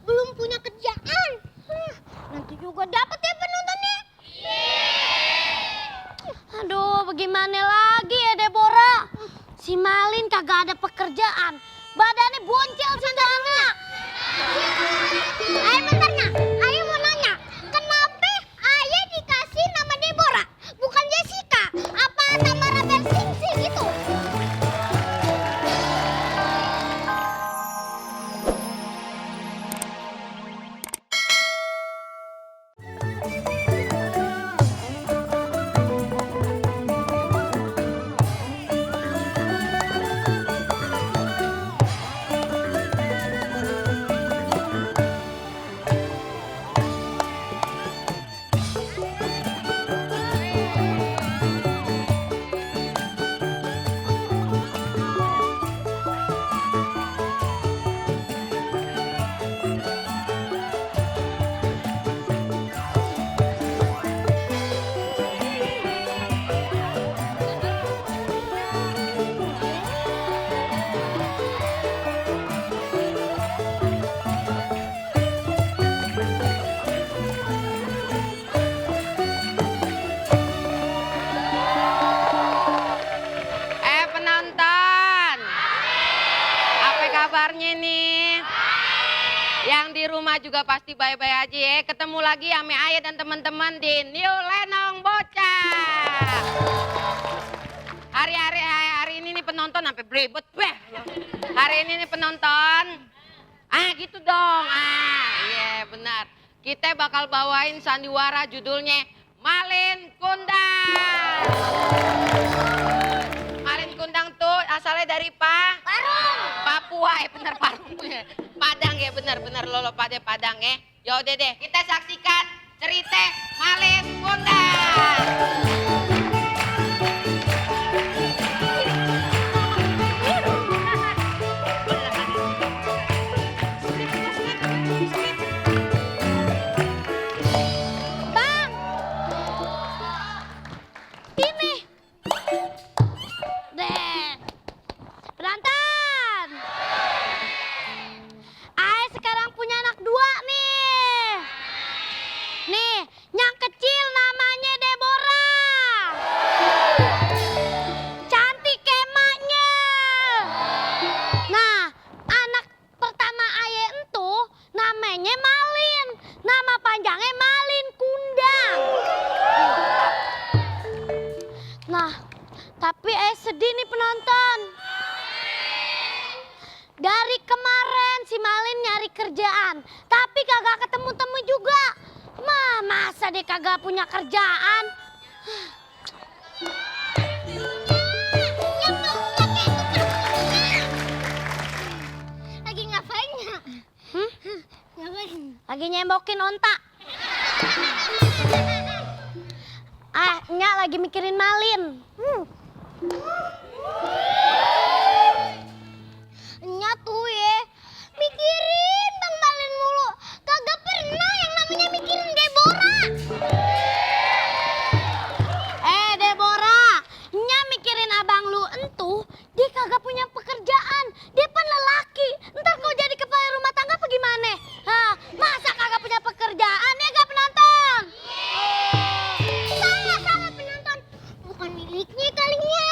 belum punya kerjaan. Nanti juga dapat ya penontonnya. Aduh, bagaimana lagi ya Deborah? Si Malin kagak ada pekerjaan. Badannya boncel si Dana. Ayah bentar nak, ayah mau nanya. Kenapa ayah dikasih nama Deborah? Bukan Jessica? Apa sama Rabel Singsi gitu? Penonton, apa kabarnya nih? Yang di rumah juga pasti baik-baik aja ya. Ketemu lagi sama Ayah dan teman-teman di New Lenong Bocah. Hari ini nih penonton sampai beribet. Hari ini nih penonton. Gitu dong. Iya benar. Kita bakal bawain sandiwara judulnya Malin Kundang. Malin Kundang tuh asalnya dari Parung. Papua ya bener Parung ya. Padang ya bener lolo pada Padang ya. Yaudah deh kita saksikan cerita Malin Kundang. Bang, ini. Deh, penonton. Ayah sekarang punya anak 2 nih. Nih, yang kecil namanya Deborah. Cantik kayak emaknya. Nah, anak pertama ayah itu namanya Malin. Nama panjangnya Malin Kundang. Nah, tapi sedih nih penonton. Dari kemarin si Malin nyari kerjaan, tapi kagak ketemu-temu juga. Masa dia kagak punya kerjaan? Lagi ngapain ya? Ngapain? Lagi nyembokin onta. Nyak lagi mikirin Malin. Nya tuh ya, mikirin Bang Malin mulu. Kagak pernah yang namanya mikirin Deborah. Deborah, Nya mikirin abang lu entuh, dia kagak punya pekerjaan. Dia kan lelaki. Ntar kau jadi kepala rumah tangga apa gimana? Masa kagak punya pekerjaan ya gak penonton? Salah penonton. Bukan miliknya kalinya.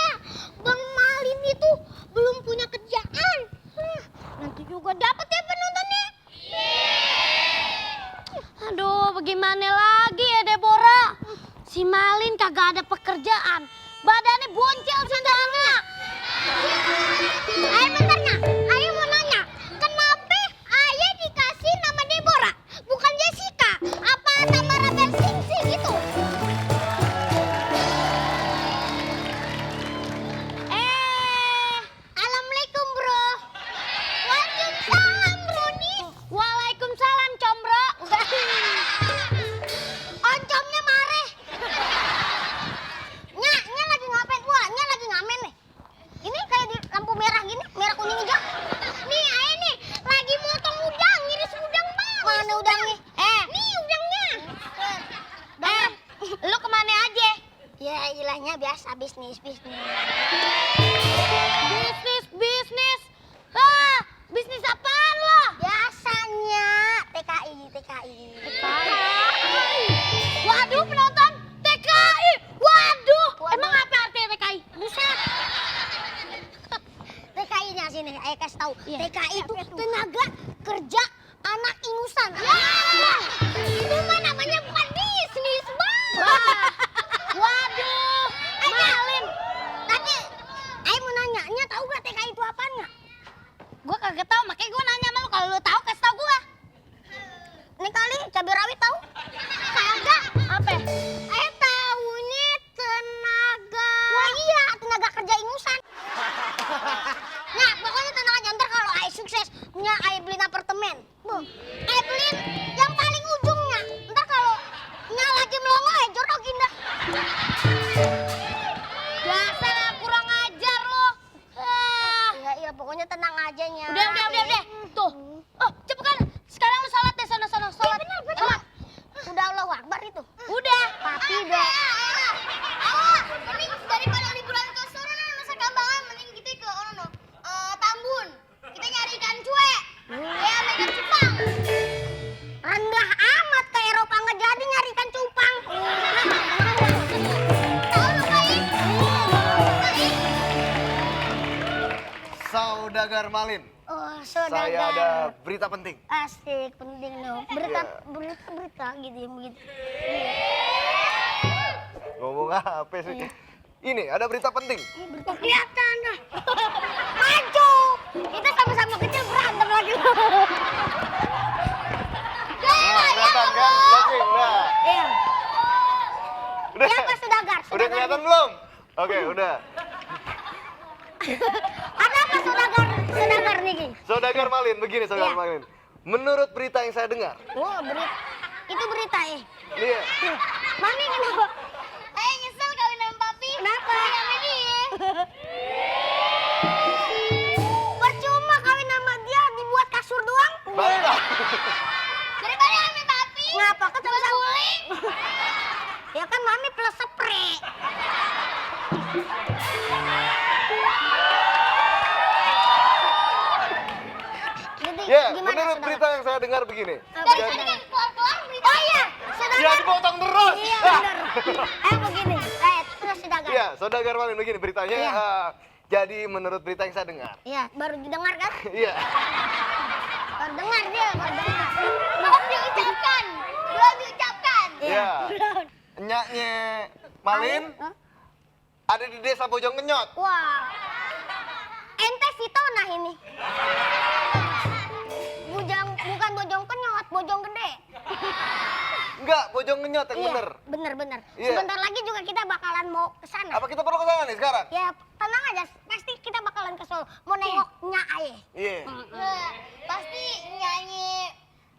kasih tahu. Iya. TKI itu tenaga kerja anak ingusan. Ya, itu mah namanya bukan bisnis, Bang. Waduh, Malin. Tapi, Ayo mau nanya, Nya tahu gak TKI itu apaan nggak? Gue kagak tahu, makanya gue nanya sama lu. Kalau lu tahu kasih tahu gue. Nih kali cabai rawit tahu? Kagak. Apa? Tahunya tenaga. Wah iya, tenaga kerja ingusan. Nah, pokoknya tenang aja, ntar kalau Ayo sukses, Nya Ayo beliin apartemen. Ayo beliin yang paling ujungnya. Ntar kalau Nya lagi melongo, Ayo jorokin dah. Dasar kurang ajar lo. Iya, pokoknya tenang aja Nya. Udah. Tuh. Oh, cepetan. Sekarang lu sholat deh, sono sholat. Bener. Sholat. Udah Allahu Akbar itu. Udah. Papi udah. Mending daripada liburan ke sono masa Kambangan, mending kita ke Tambun. Kita nyari ikan cuek. Ya, ikan cupang. Rendah amat ke Eropa nggak jadi nyari ikan cupang. Tahu lu Kain? Saudagar Malin, Oh, saya ada saudagar. berita penting. Asik, penting dong. Berita gitu ya begitu. Ngomong apa sih? Ini ada berita penting. Berita kelihatan dah. Maju. Kita sama-sama kecil berantem lagi. Nah, kelihatan kan? Oke, udah. Iya. Udah. Ya Pak Saudagar. Udah kelihatan belum? Oke, udah. Ada apa Saudagar nih? Saudagar Malin, begini Saudagar Iya. Malin. Menurut berita yang saya dengar, Oh, berita. Itu berita ya. iya, Mami kenapa? Nyesel kawin sama papi. Kenapa? Sama dia. Percuma kawin sama dia dibuat kasur doang. bantah. Daripada sama papi. Ngapa? Ketemu sama Ya kan Mami plus spray. Jadi Ya, gimana menurut Saudagar? berita yang saya dengar begini. Dari Jadi- tadi kan keluar berita. Oh iya, Saudagar. Ya dipotong terus. Iya Ah. benar. Begini. Terus Saudagar. Iya, Saudagar Malin begini beritanya. Iya. Jadi menurut berita yang saya dengar. Iya, baru didengar kan? Iya. Baru dengar dia, baru dengar. Belum diucapkan. Belum diucapkan. Iya. Belum. Enyaknya Malin Hah? ada di desa Bojong Kenyot. Wah. Ente Fitona ini. Bukan Bojong Kenyot, Bojong Gede. Enggak, Bojong Kenyot yang bener. Bener. Iya. Sebentar lagi juga kita bakalan mau ke sana. Apa kita perlu ke sana nih sekarang? Ya, tenang aja. Pasti kita bakalan ke Solo. Mau nengok Nya Aye. Iya. Pasti nyanyi.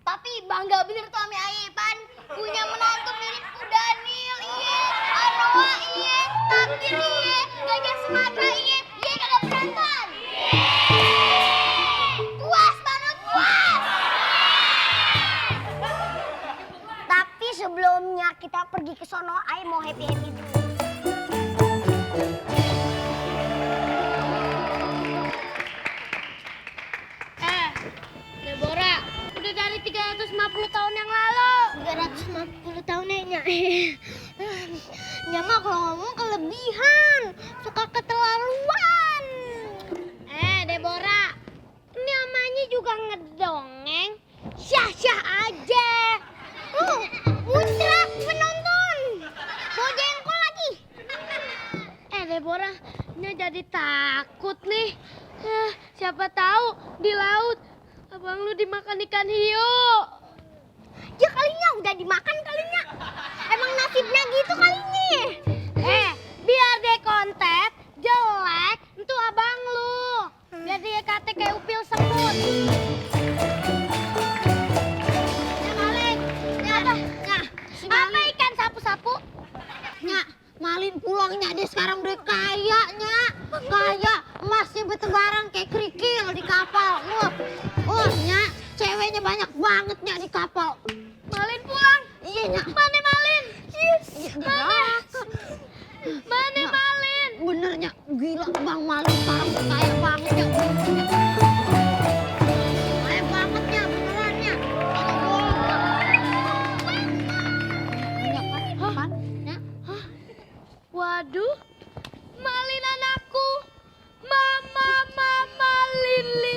Tapi bangga bener tuh sama Aye, Pan. Punya menantu mirip Daniel, iye. Anoa, iye. Takdir, iye. Gajah Sumatera, iye. Iye kagak penonton. Puas banget, puas. Tapi sebelumnya kita pergi ke sono, Aye mau happy-happy dulu. Deborah, udah dari 350 tahun yang lalu. 350 tahun ya, Nya. Nya mah kalau ngomong kelebihan, suka keterlaluan. Deborah, ini namanya juga ngedongeng. Syah-syah aja. Muncrat penonton. Bojengkol lagi. Deborah, ini jadi takut nih. Siapa tahu di laut abang lu dimakan ikan hiu. Ya kalinya udah dimakan kalinya. Emang nasibnya gitu kalinya. Biar deh kontet jelek, itu abang lu. Biar dia kate kayak upil semut. Malin. Apa ikan sapu-sapu? Nya, Malin pulangnya dia sekarang udah kaya, Nya. Kaya, emasnya bertebaran kayak kerikil di kapal. Nya, ceweknya banyak banget, Nya, di kapal. Malin pulang. Iya, Nya. Mana Malin? Mana? Mana Malin? Benernya, gila Bang Malin sekarang udah kaya banget ya. Kaya banget ya, beneran ya. Waduh, Malin anakku. Mama, Lili.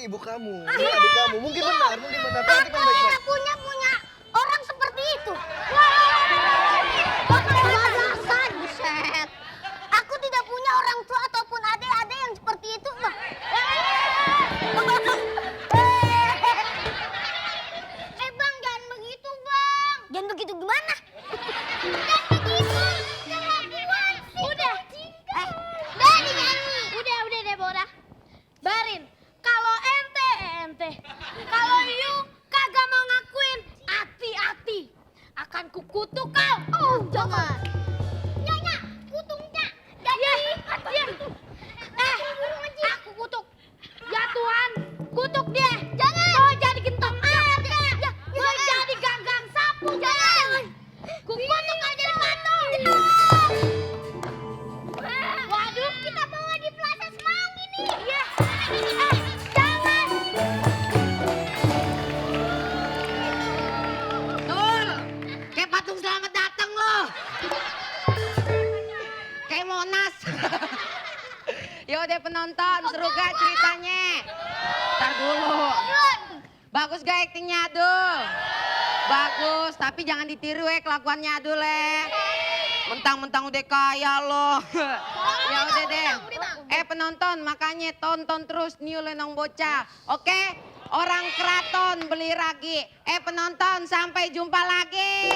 ibu kamu, ini adik kamu. Mungkin benar, mungkin benar. Perhatikan Aku baik-baik. tidak punya orang seperti itu. Alasan, buset. Aku tidak punya orang tua ataupun adik-adik yang seperti itu, Bang. Bang, jangan begitu, Bang. Jangan begitu gimana? Jangan begitu. Kelakuan sih. Udah. Udah dinyanyi. Udah Deborah. Barin, kalau ente, kalau you kagak mau ngakuin, hati-hati. Akan kukutuk kau. Oh, jangan. Nyonya, kutungnya. Ya, aku kutuk. Ya Tuhan, kutuk dia. Jangan. Mau jadi gentong air. Ya, mau jadi ganggang sapu. Jangan. Kukutuk aja patung. Waduh, kita bawa di Plaza Semanggi nih. Iya. Jangan. Tuh, kayak patung selamat datang loh. Kayak Monas. Yaudah penonton, seru gak ceritanya? Ntar dulu. Bagus gak aktingnya Adul? Bagus, tapi jangan ditiru ya kelakuannya Adul ya. Mentang-mentang udah kaya loh. Ya udah deh. Penonton, makanya tonton terus New Lenong Bocah. Oke? Orang keraton beli ragi. Penonton, sampai jumpa lagi.